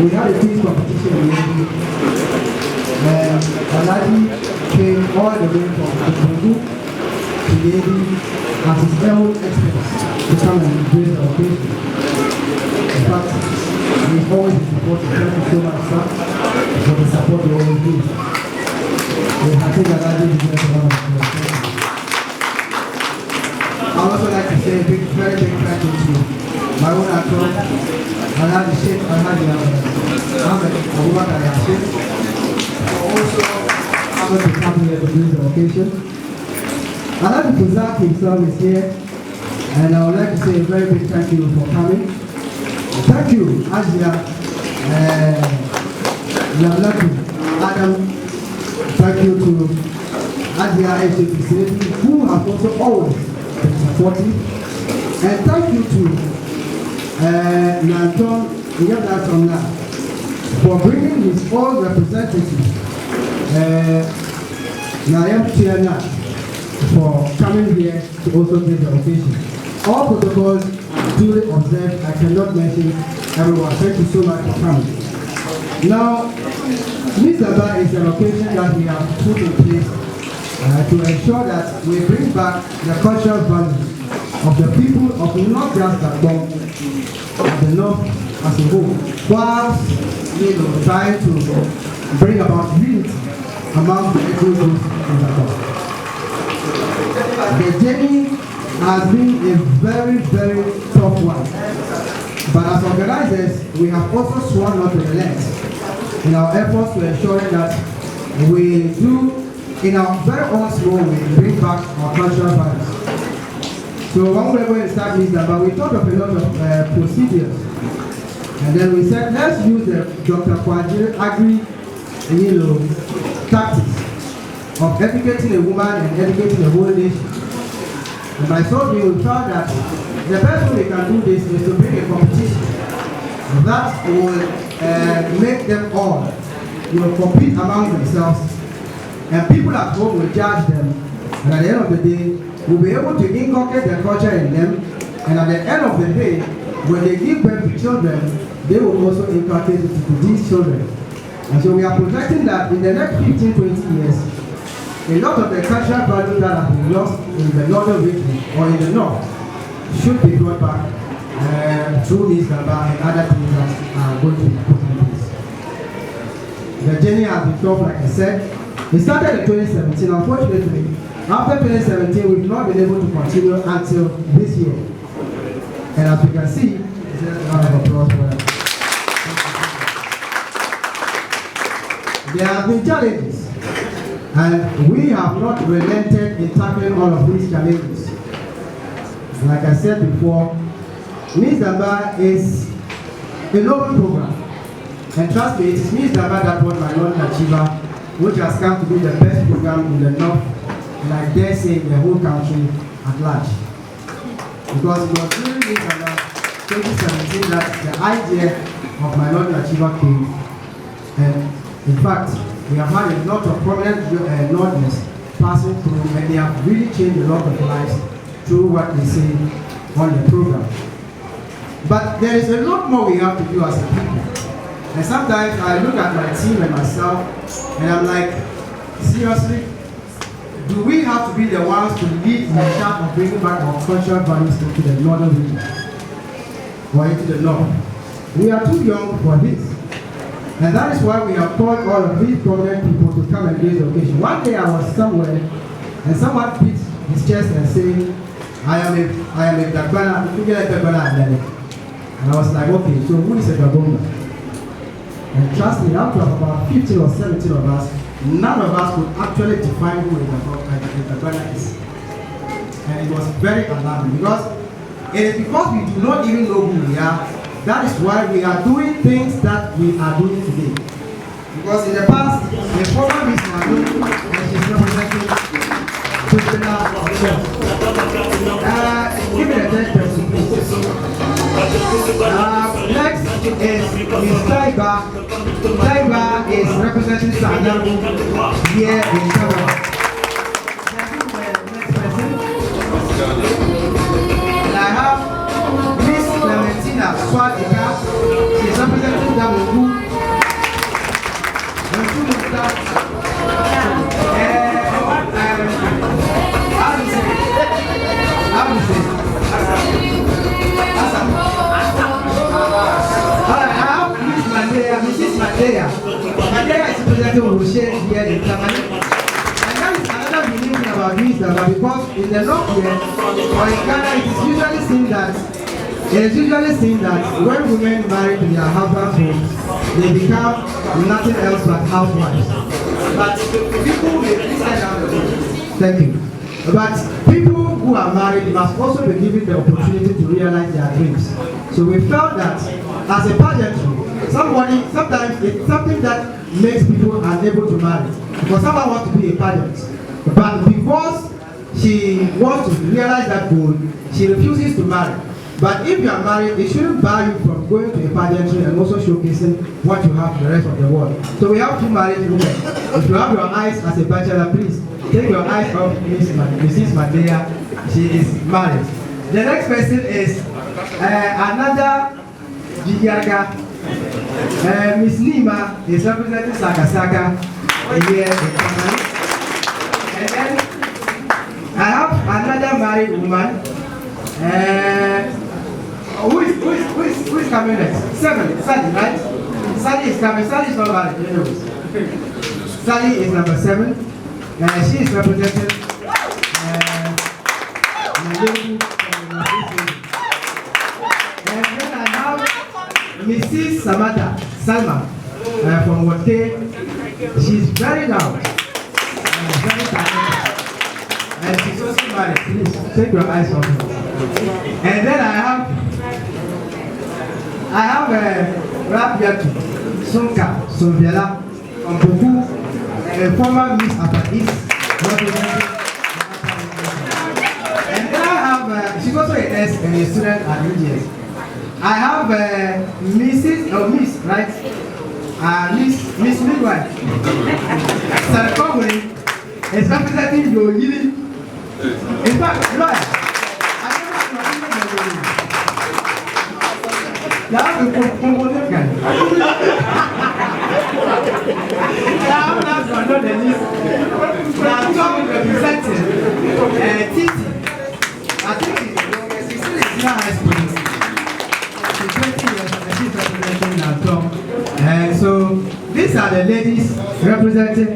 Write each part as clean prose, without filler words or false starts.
we had a quiz competition in Yendi, and Aladi came all the way from Kokogu to Yendi as his own experts to come and embrace the occasion. In fact, we always support you. Thank you so much, sir, for the support you always give. We have to Aladi to get a lot of applause. I would also like to say a very big thank you to my own actor, Alhaji Sheikh Alhaji Ahmed Abubakar Yassin, for also having to come here to do the occasion. Alhaji Kuzak himself is here, and I would like to say a very big thank you for coming. Thank you, Ajia, Lamlaki, Adam. Thank you to Ajia HPC, who have also always supporting, and thank you to Nanton Yablasona for bringing his own representative, Nayam Tiana, for coming here to also give the occasion. All protocols duly observed. I cannot mention everyone. Thank you so much for coming. Now, Mr. Ba is an occasion that we have put in place to ensure that we bring back the cultural values of the people of not just Gabon, but the North as a whole, whilst trying to bring about unity among the ethnic groups in Gabon. The journey has been a very, very tough one, but as organizers, we have also sworn not to relent in our efforts to ensure that we do, in our very own small way, bring back our cultural values. So when we were going to start this, but we thought of a lot of procedures. And then we said, let's use the Dr. Kwajiri Agri, tactics of educating a woman and educating the whole nation. And by so doing, we found that the best way we can do this is to bring a competition that will make them all, compete among themselves. And people at home will judge them, and at the end of the day, we'll be able to inculcate their culture in them, and at the end of the day, when they give birth to children, they will also inculcate it to these children. And so we are projecting that in the next 15-20 years, a lot of the cultural values that have been lost in the northern region or in the north should be brought back through this and other things that are going to be put in place. The journey has been tough, like I said. It started in 2017. Unfortunately, after 2017, we've not been able to continue until this year. And as you can see, it's a round of applause for them. There have been challenges, and we have not relented in tackling all of these challenges. Like I said before, Miss Damba is a noble program. And trust me, it is Miss Damba that won my Lord Achiever, which has come to be the best program in the north, and I dare say in the whole country at large. Because it was during this 2017 that the idea of my Lord Achiever came. And in fact, we have had a lot of prominent Northerners passing through, and they have really changed a lot of lives through what they say on the program. But there is a lot more we have to do as a people. And sometimes I look at my team and myself, and I'm like, seriously, do we have to be the ones to lead in the charge of bringing back our cultural values into the northern region or into the north? We are too young for this. And that is why we have called all of these prominent people to come and grace the occasion. One day I was somewhere, and someone beat his chest and said, I am a Dagbana, and I was like, okay, so who is a Dagbana? And trust me, out of about 15 or 17 of us, none of us could actually define who a Dagbana is. And it was very alarming, because it is because we do not even know who we are. That is why we are doing things that we are doing today. Because in the past, the former Miss Manu, and she's representing Kusina herself. Give me the next person, please. Next is Miss Taiba. Taiba is representing Sanabu here in Ghana. Next person. And I have Miss Clementina Swadika. She's representing Damugu Madea. Madea is representing Rocher here in Germany. And that is another unique thing about this, because in the north here, or in Ghana, it is usually seen that when women marry to their husband's home, they become nothing else but housewives. But people may thank you. But people who are married must also be given the opportunity to realize their dreams. So we felt that as a pageantry, sometimes it's something that makes people unable to marry. Because someone wants to be a pageant. But because she wants to realize that goal, she refuses to marry. But if you are married, it shouldn't bar you from going to a pageantry and also showcasing what you have to the rest of the world. So we have two married women. If you have your eyes as a bachelor, please take your eyes off Mrs. Madea. She is married. The next person is another Gigaga. Miss Nima is representing Sakasaka here in Canada. And then I have another married woman. Who is coming next? Sally, right? Sally is coming. Sally is not married, anyways. Sally is number 7. She is representing and then I have Mrs. Salma from Wote. She's very loud, very talented, and she's also married. Please take your eyes off her. And then I have Rabiatu Sonka Soviela from Boku, a former Miss Upper East. And then I have, she's also a nurse and a student at UGS. I have Miss, right? Miss Midwife. Sarkongwe is representing your Yili. In fact, lawyer. I'm not going to the list. Now, representing Titi. I think she's still high school. She's 20 years and she's representing Nanton. And so, these are the ladies representing.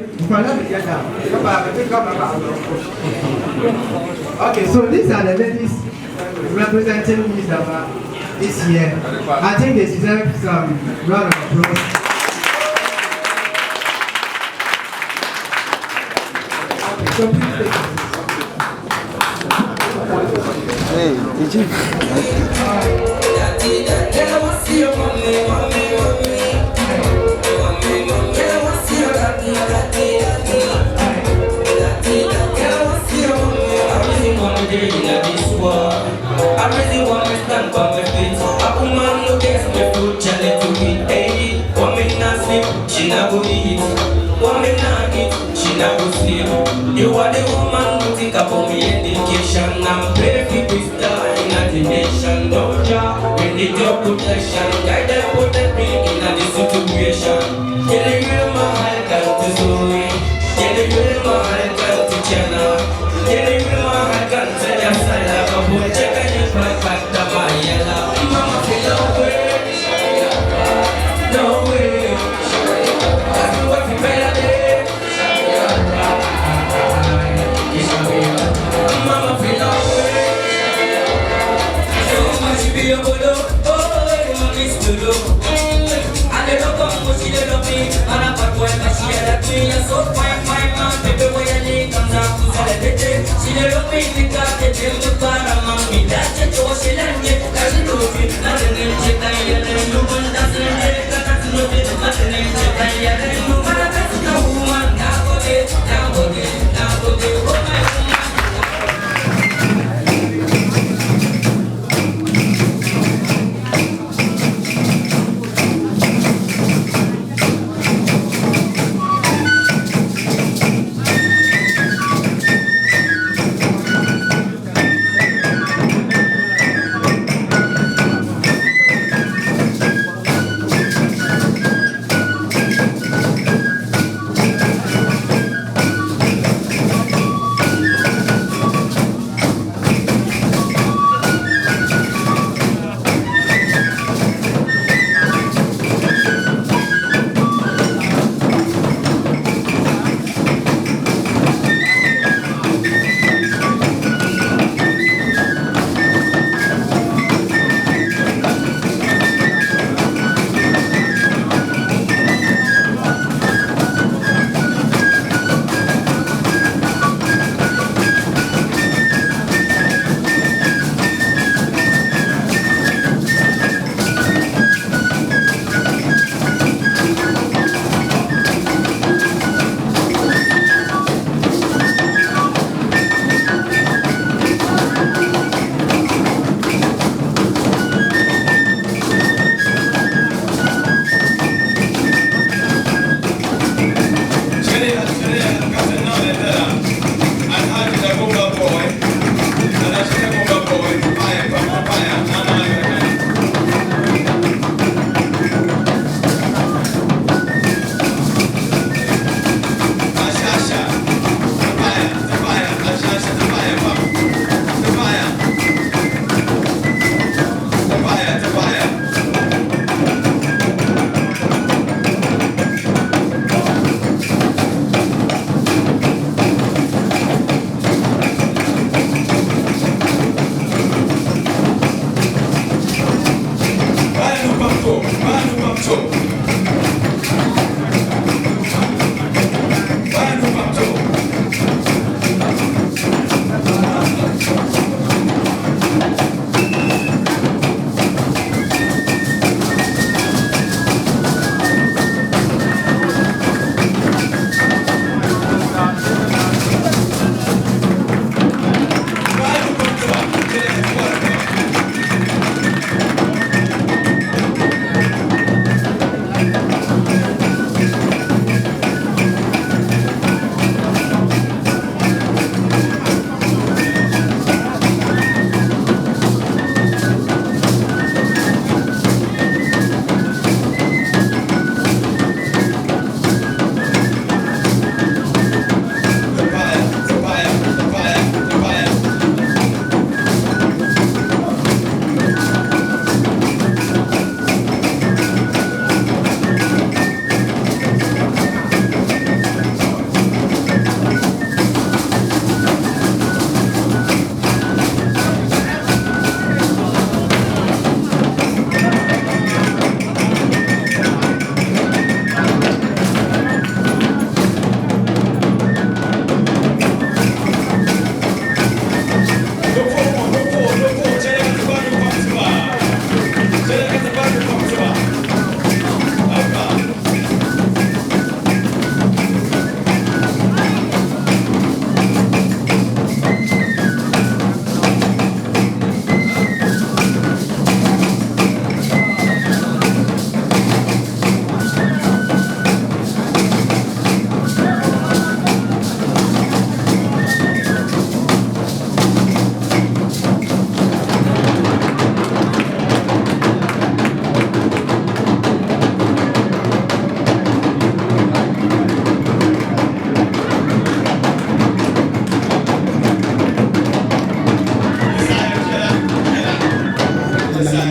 Okay, so these are the ladies representing Miss Daba this year. I think they deserve some round of applause. Okay, so please take it. Hey, did you? I really want to stand by my feet. A woman who gets me food, challenge to me. Hey, woman not sleep, she not go eat. Woman not eat, she not go sleep. You are the woman who think about me education. I'm perfect with star in the nation. No job, we need your protection. Guide and protect me in a situation. Get a real man, got to do it. Get a real man, got to channel. Get a real man, got to your side. Check it back to my yellow. Mama feel no way. No way. That's what you better do. Mama feel no way. So much be a bolo. Oh, mama is to do. I don't come to see the me. And I'm back when I see that me. So fine, man. Baby, why you need come down to celebrate? See the love me, we got the gym to me. That's a joke, she let me because you know me. Nothing in shit, I yell and no one doesn't take that. That's no bit of nothing in shit, I yell and no one doesn't know woman. Now go get, oh my woman.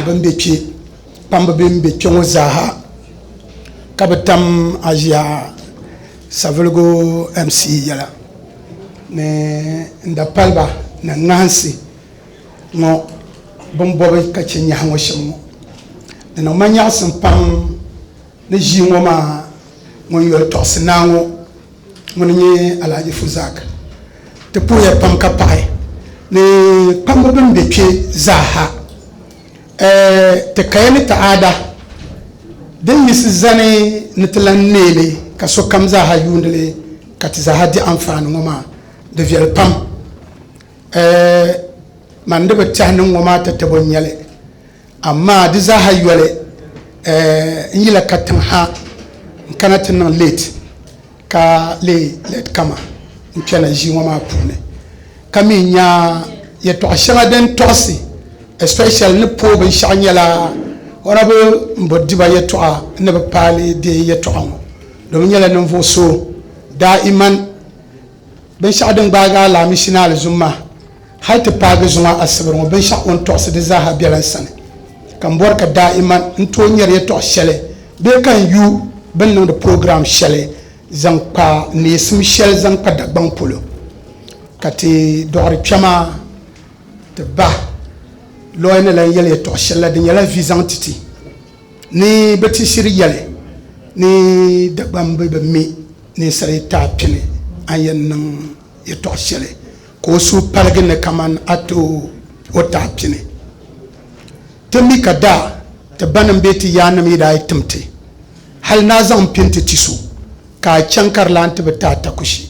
Bembechi pamba bembe chongo zaha kabatam ajia savelgo MC yala ne ndapalba na nansi no bombobe kachenya hango shimo no manya sampam ne jingo ma mon yo tosnango mon ni alaji fuzaka te puya pam kapai ne pamba bembe zaha te kayani taada den mis zane nitlan nele ka so kam za ha yundele kat za hadi amfani ngoma de viel pam man de betahnu ngoma ta tabon yale amma di za ha yole yila katan ha kanatin nan late ka let kama nkena ji ngoma pune kaminya ye to ashanga den tosi especially ne po ben shanyala ona be mbodiba yeto a ne be pali de yeto an do nyala ne vo so daiman ben shaden baga la missional zumma hayte paga zuma asbar mo ben sha on to se de zaha bialan sane kam borka daiman nto nyer yeto shele be kan yu ben no de programme shele zanka ne sim shel zanka da ban polo kati dori chama te ba loine la yele to shella de yela visantity ni beti shiri yele ni de bambe be mi ni sare ta pine ayen nan ye to shele ko su palgene kaman ato o ta pine temi kada te banam beti yanam yida itimte hal na zan pinte tisu ka chankar lant be ta takushi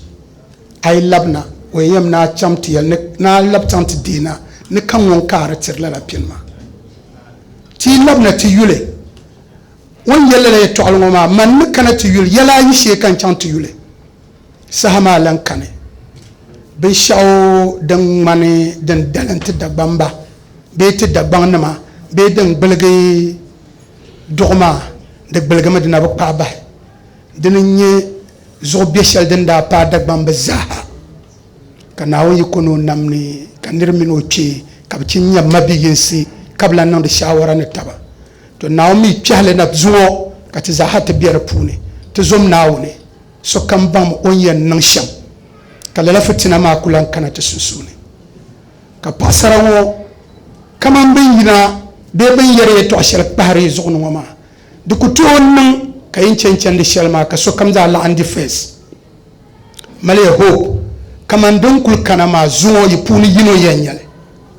ay labna o yem na chamti yel na labtanti dina ne kan won kare tirla la pinma ti labna ti yule won yele to alngoma man ne kana ti yule yala yi she kan chan ti yule sahama lan kane be shaw dan mane dan dalante da bamba be ti da bangnama be dan belge dogma de belge ma dina ba ba dina nye zo beshal den da pa da bamba zaha kana won yikono namni kanir mino che kabcin yamma biyinsi kabla nan da shawara ne taba to naomi chahle na zuo kati za hata biyar pune to zum nawne so kam bam onyen nan sham kala la fitina ma kulan kana ta susune ka pasarawo kaman bin yina be ben yare to ashar bahari zugnu ma di ku toon niŋ ka yin chɛnchɛndi shɛli maa ka sokam zaa laɣam di fees mali ya hope kaman din kuli kana maa zuŋo yi puuni yino yɛn nyɛli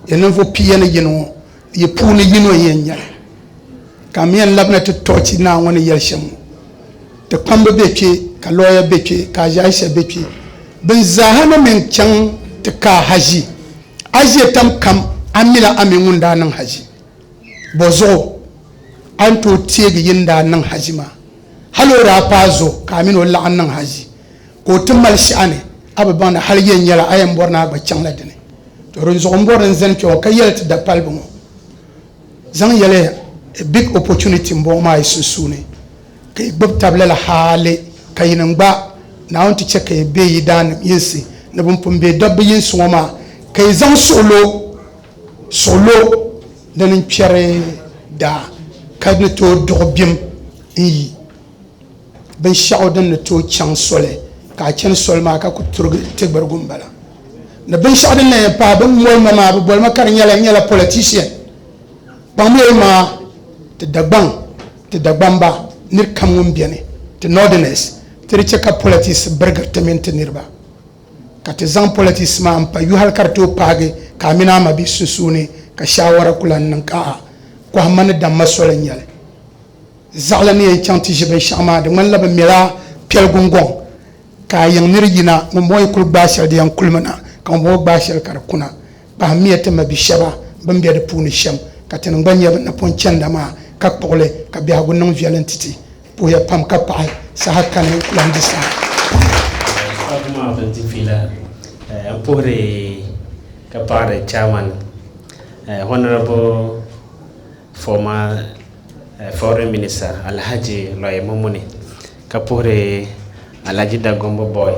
yi ninvuɣu pia ni yino ŋɔ yi puuni yino yɛn nyɛli ka mi yɛn labina ti tɔɔchi Naawuni yɛli shɛm ŋɔ ti kpambi be kpe ka lɔya be kpe ka Aisha be kpe bin zaaha na min chaŋ ti ka haji ajiya tam kam an mila ami ŋun daa niŋ haji bo zuɣu an to teegi yin daa niŋ haji maa hali o daa paa zuɣu ka mini o laɣam niŋ haji ka o ti mali shɛɣani a bi baŋda hali yɛn nyɛla a yɛn bɔri na a gba chaŋ la dini to di zuɣu n bɔri n zani kpɛ ka yɛli ti da palibi ŋɔ zaŋ yɛli a big opportunity n bɔŋɔ maa yi sunsuuni ka yi gbubi tabila la haali ka yi nin gba Naawuni ti chɛ ka yi bee yi daa nim yinsi ni bin pun bee dabbi yinsi ŋɔ maa ka yi zaŋ suɣulo din n kpɛri daa ka ni tooi duɣu bim n yi binshaɣu din ni tooi chaŋ soli ka a chɛni soli maa ka ku turigi tigbirigu n bala ni binshaɣu din na yɛn paai bin molima maa bi bolima ka di nyɛla politician kpaŋmii maa ti dagbamba niri kam ŋun biɛni ti northerners ti di chɛ ka politics birigiri ti mini ti niriba ka ti zaŋ politics maa n pa yuhali ka di tooi paagi ka a mini ama bi sunsuuni ka shawara kula niŋ ka kɔhimma ni damma soli n nyɛli zaɣala ni yɛn chaŋ ti ʒi binshaɣu maa di ŋmanila bi mɛla piɛli gungoŋ ka a yiŋ niri yina ŋun bɔŋɔ yi kuli gbaai shɛli di yɛn kulimi na ka ŋun bɔŋɔ gbaai shɛli ka di kuna kpahim miya ti ma bi shɛba bin bɛ di puuni shɛm ka ti niŋ gba nyɛ bi na pun chɛnda maa ka kpuɣili ka biɛhigu niŋ viɛlim titi puhiya pam ka paɣi saha kani kulan di saa Fatuma Binti Fila puhiri ka paɣari chairman honorable former foreign minister Alhaji Loye Mumuni ka puhiri Alhaji Dagombo Boy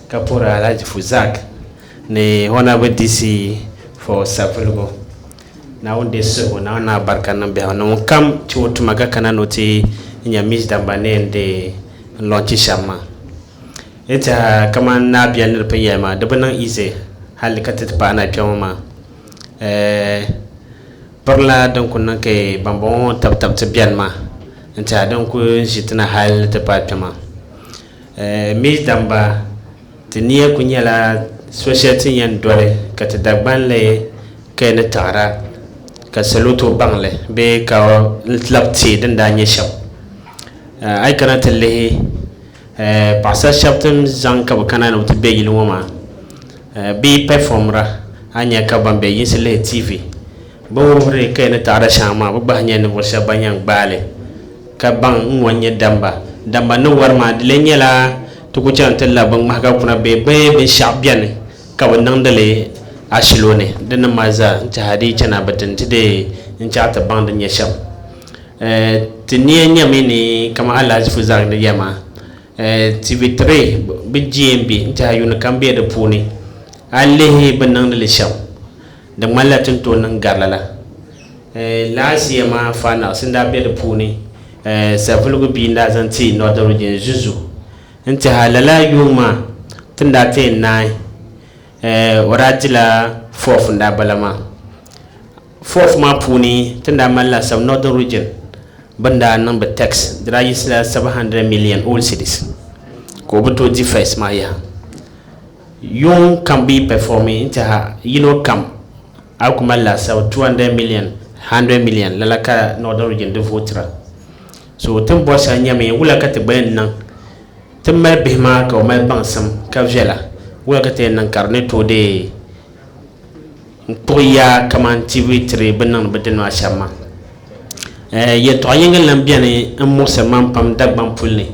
ka puhiri Alhaji Fuzak ni honorable DC for Savulgo na wunde suhu na wana barka nan biya na kam ci wotu maga kana noti nya mis damba ne de lonchi shamma ita kama na biya ne pe yema da banan ize hal ka ta pa na pyama parla don kun ke bambon tap tap ta biyan ma ita don ku jitna hal ta pa pyama mis damba tiniya kunyala society yan dole ka ta dagban le kai na tara ka saluto bangle be ka lapti den da nye shab ay kana tele pasa shabtum zan ka kana no te be yilwo ma be performra anya ka bambe yisle tv bo re kai na tara shama bo ba nya ne bo shabanyang bale ka bang nwanye damba no warma de nyela to ko chan tella bang ma ka kuna be shabyan ka wannan dale ashilone dana maza jahadi chana batantide nchata band nyasham tinie nyamini kama Alhaji Fuzak de yama TV3 BGMB nchayuna kambe de puni allehi banang de sham de malatin to nan galala lasi yama fana sinda be de puni savulgo binda zanti nodoruje zuzu nchahalala yuma tunda te nai warajila fourth nda balama fourth ma puni tunda malla some northern region banda number tax dra yisla 700 million all cities ko buto di face ma ya young can be performing ta come akumalla so 200 million 100 million lalaka northern region de votra so tumbo sa nyame wula ka te ben nan tumma bihma ka mal bansam ka vela wala ka te nan karne to de poya kaman TV3 banan baden wa shama ye to yengel lam biane am musa mam pam dagban pulni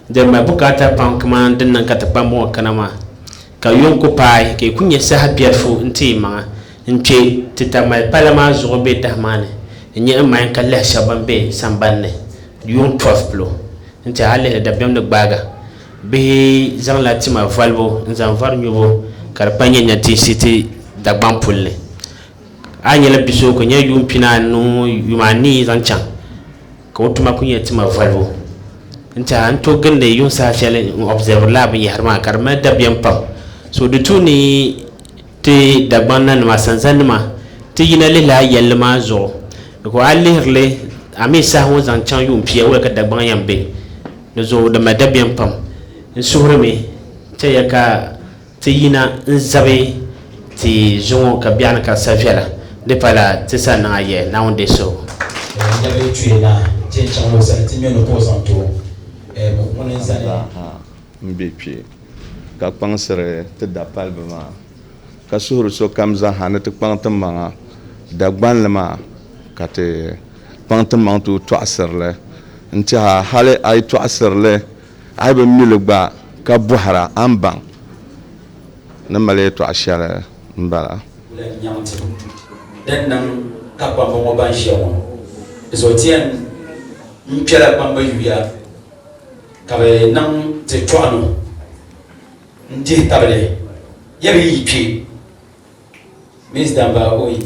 de ma bukata pam kaman den nan ka ta pam mo kanama ka yonko pai ke kunya sa biafo nti ma nche titamal palama zo be tahmane nye ma kan la shaban be sambanne yon 12 plo nti hale da bem de baga be zan latima valvo zan var nyubo karpanye nyati city da bampulle anyela biso ko nya yumpina no yumani zan chan ko tuma kunya tima valvo nta anto gande yun sa chele observe lab yi harma karma da biam pam so de tuni te da bannan ma sanzan ma te yina le la yelma zo ko alirle ami sa ho zan chan yum pia wa ka dagbang yambe no zo da madabiyan pam in suhreme te yaka te yina nzabe ti zongo ka biana ka savela de pala te sa na ye na onde so J'avais tué là, j'ai changé ça, c'est mieux nous posons tout. On est allé. Mbépie. Ka kpaŋsiri ti da palibi maa ka suhuri sokam zaaha ni ti kpaŋ ti maŋa dagbanli maa ka ti kpaŋ ti maŋ ti tɔɣasirili n tiɛha hali a yi tɔɣasirili a yi bi mili gba ka bɔhara a ni baŋ ni mali yɛltɔɣa shɛli n bala. Den nan ka kpamba ŋɔ ban ʒiya ŋɔ zo tiɛn n kpɛla kpamba yuya ka bi niŋ ti tɔɣanu n dihi tabili yabi yi kpe Miss Damba oi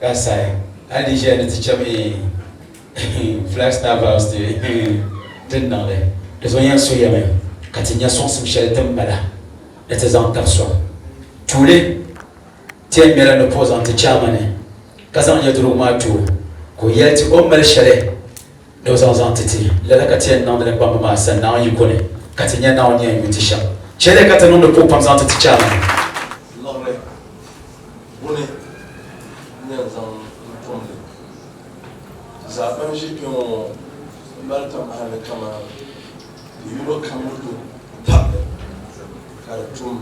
ka saya hali di ʒiya ni ti chɛmi Flagstaff House ti niŋli di zo yɛn soyami ka ti nya sɔŋsim shɛli ti mala ni ti zaŋ tabi sɔŋ tuuli tiɛn ŋmɛla ni po zaŋ ti chaamani ka zaŋ yɛdurugu maa tuo ka o yɛli ti o mali shɛli ni o zaŋ ti ti lala ka tiɛn niŋdi ni kpamba maa sani naawuni yi kuni ka ti nya naawuni yɛn yu ti shɛm shɛli ka ti niŋdi po pam zaŋ ti ti chaamani lɔɣiri buni nyɛ zaŋ tumli zaɓen ʒi kpɛ ŋɔ mali tam hali kama yino kam moto tabili ka di tum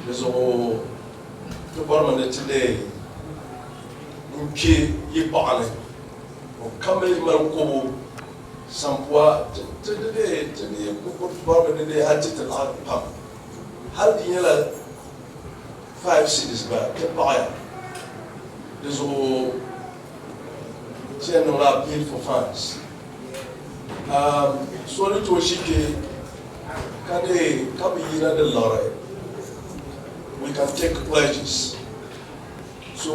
di zuɣu ti bɔrimi ni ti lee n kpe yi paɣani o kam mali kobo sampuwa ti bɔrimi ni lee hali ti ti laɣiri pam hali di nyɛla 5 cities ba ti paɣaya di zuɣu ti yɛn niŋla appeal for funds so ni tooi shi kpe ka bi yina di liɣiri we can take pledges so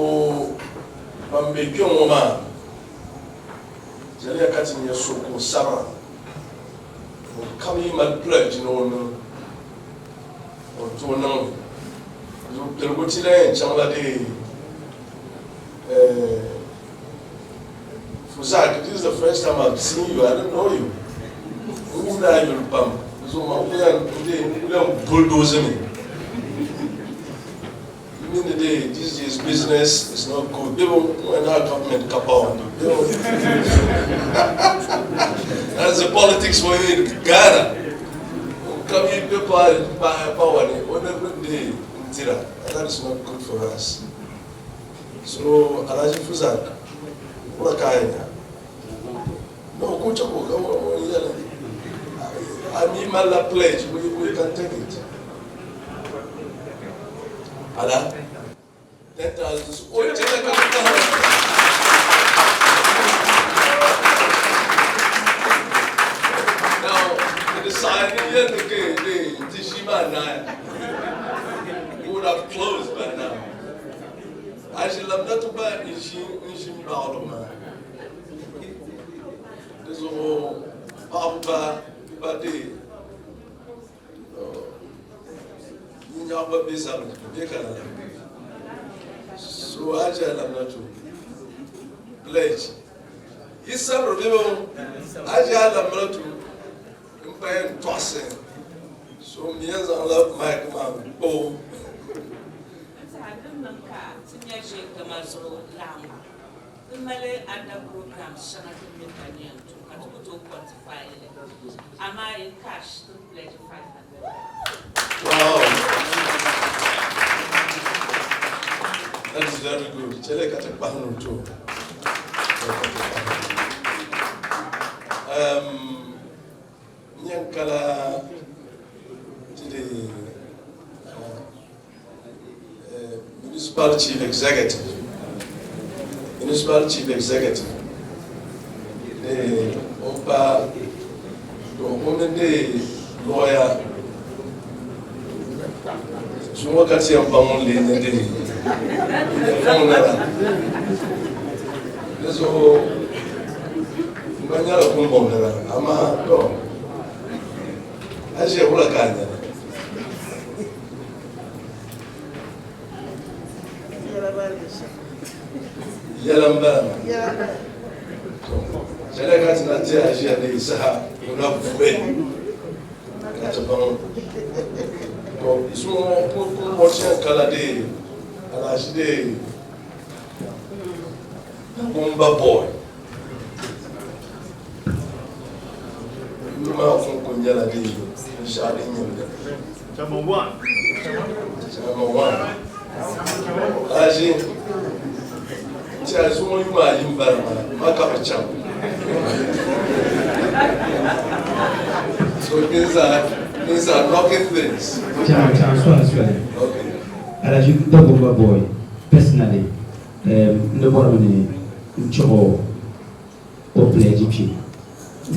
ban be kpe ŋɔ maa jaliya ka ti nyɛ so ka o sabira o kam yi mali pledge ni o niŋ o tooi niŋli Piligu ti la yɛn chaŋla di Fuzak, this is the first time I've seen you. I don't know you. Who are you, Pam? So we are bulldozing me. You mean the day this is business is not good. People when our government cap out. That's the politics for you in Ghana. Come here, people buy power. Whatever day. That is not good for us. So, Alaji Fuzak, what kind? No, go to I mean, my pledge, we can take it. Ala? 10,000. Now, the sign here, the Shima would have closed by now. I should have not to buy in Shim Baloma. There's a whole Papa Badi. You know what this is. So I shall have not to pledge. It's some people. I shall have not to pay tossing. So me as I love my command. Oh. Male under program shana Tanzania to quantify it. Am I in cash to pledge 500? Wow. That is very good. Chele kata pahunu too. Nyankala today municipal chief executive. Municipal chief executive. The Opa, the woman, the lawyer. Semua kasi yang bangun le nanti. Bangun nara. So, banyak lah pun bangun nara. Ama tu, asyik pula kan. Yalam ba. Jale ka tina te a je ne isa una fue. Ka te bon. Donc ils sont pour motion kala de ala jide Bomba boy. Nous m'avons connu la vie. Number one. Aji. Tia zumo yuma yimba makapacham. So these are knocking things. Okay. Alors je dis Bomba boy personally. Ne vois pas Nchoro au play du pied.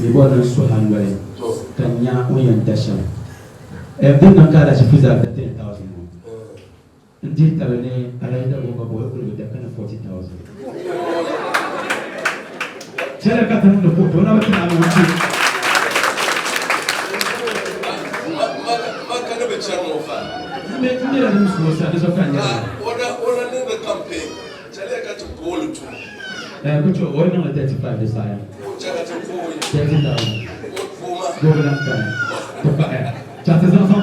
Les bonnes soient handlés. Kanya Oyan Dashan. Then Nakara she puts up 10,000. Indeed, I like the Bomba boy with the kind of 40,000. Tell a cat on the boat, one of them. What kind of a channel of that? Make me a loose, and there's a kind of the campaign. Tell a cat to go to. Put your oil on 35 this time. 30,000. Go with that time. Chat is not for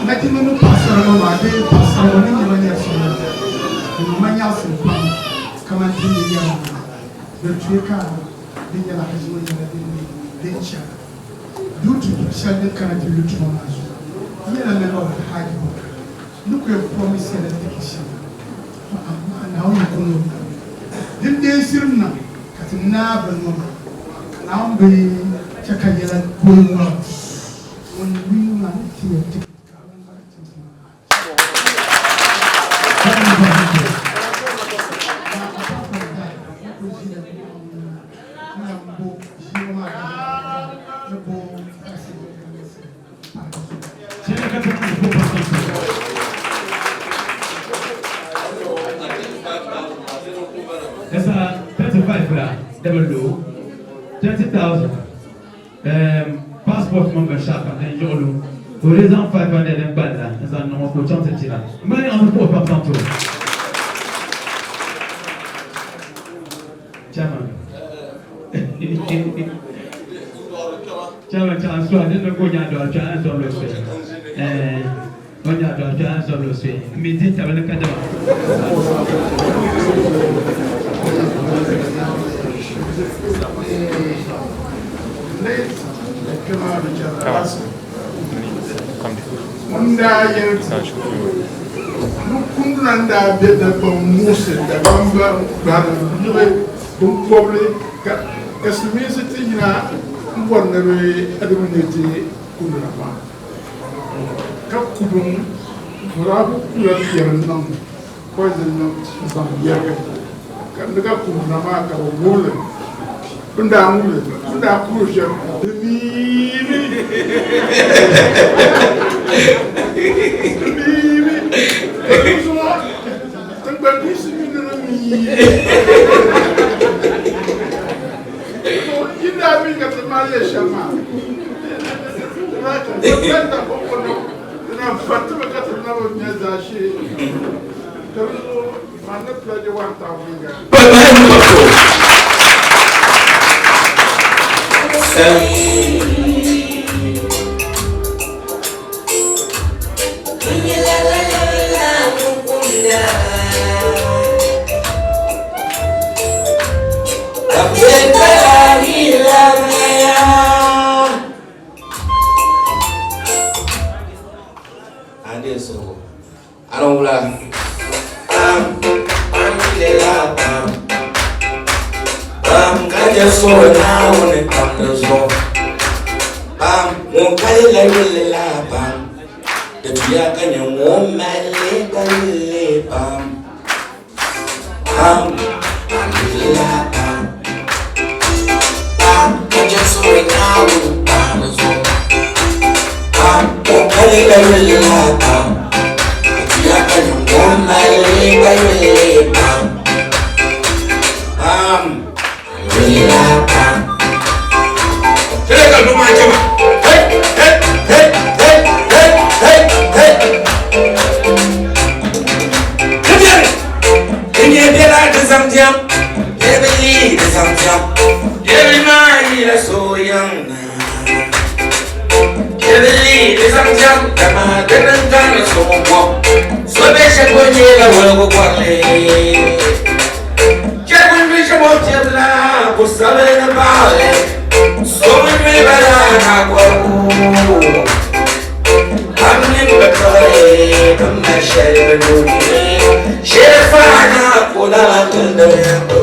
Natimano passano ma dei passano in maniera in maniera semplice come antinia del tueca di la casino di dencia duty shall can be looked on as well me no hard work look your promise and dedication and how you can din dey sirna katina banno now be chakayela gono when we want to That's a 35 for double low, 30,000. Passport number shop and Yolo. For reason 500 and Banda, as I know for Chantina. Money on the board, Papa. Chairman. Chairman, so I didn't go down to a chance on the street. When you have a chance on the street, means it have a look at them. Nukunda beda kwa muse da bamba bada nure bumpoble kasumisi tina mbonna be adumneti kunduna ma kakudum murabu kula yerenam poison nam sam yega kandaka kunduna ma ka wole kunda kurusha ni I don't lie. I just saw it now when it comes to so. Won't call it like really lap. The Tia can you won't madly really lap. I just saw it now when it comes to so. Won't call it like really lap. The Tia can you won't madly really lap. Really lap. Hey, do my job. Hey. Come here. Bunye bela de zamjam, Ebeli de zamjam, Every man is so young. Ebeli de zamjam, Kama denan dan so mo. So be she bunye la wo kwale. Jebun bi she mo jebla, ko sabe na baale. So me bala na ko. Amnin bakare, kama she bunye. She fa na la tunda.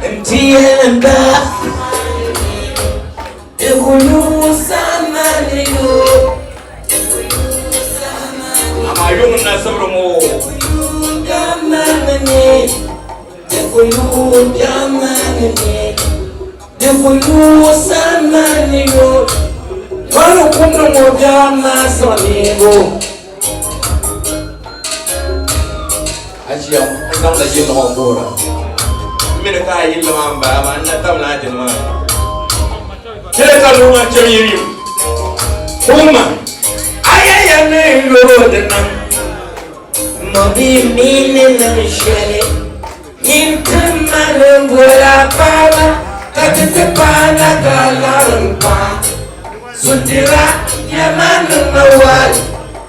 Mtienda Ekulu Samaniyo Amayung na sabromo Yamanane Ekulu Yamanane Ekulu Samaniyo Wano kumno mo Yama Samaniyo Ajiyam, ang na yun ako bura Mina ka yun naman ba? Manatam natin naman Kaya ka naman siya yun Kuma Ayayane yun na Mabiminin ng siyali Intaman wala pala Katitipan na galang pa Sundira Yaman ng mawal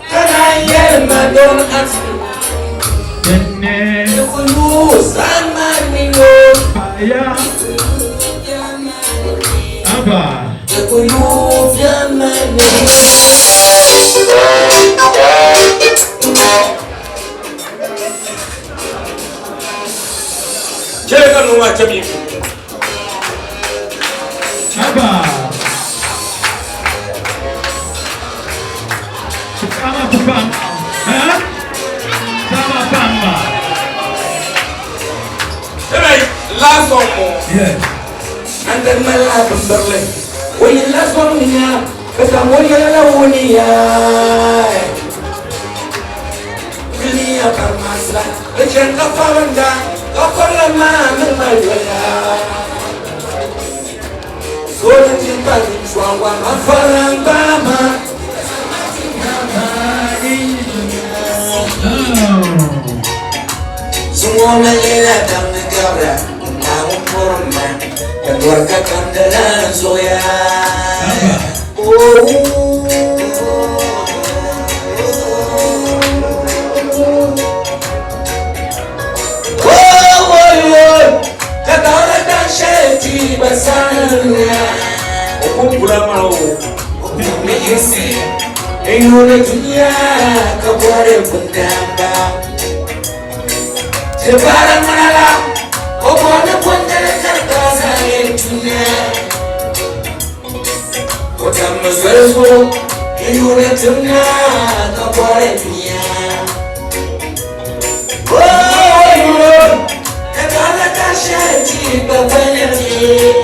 Kanayan madon at Ekulu Samaniyo Aba Ekulu Samaniyo Cheka nunga chami Aba Sama papa ha Sama papa Last one more. Yes. And then my life in Berlin. When you last one here, because I'm going to go here. Really, I can't master. The gentle Faranda, the Parliament, and my way. So that you can be strong, I'm Faranda. Semua melila dan negara namun kurma keluarga kandaran soya. Kadang dan syaitan bersama. Opung pulang mau, opung mengisi. Ingat dunia kepada pendambang. Sebarang menalam, obonnya pun terkata saya dunia. Kota mesra, ingat dunia kepada dunia. Oh, kata syaitan banyak.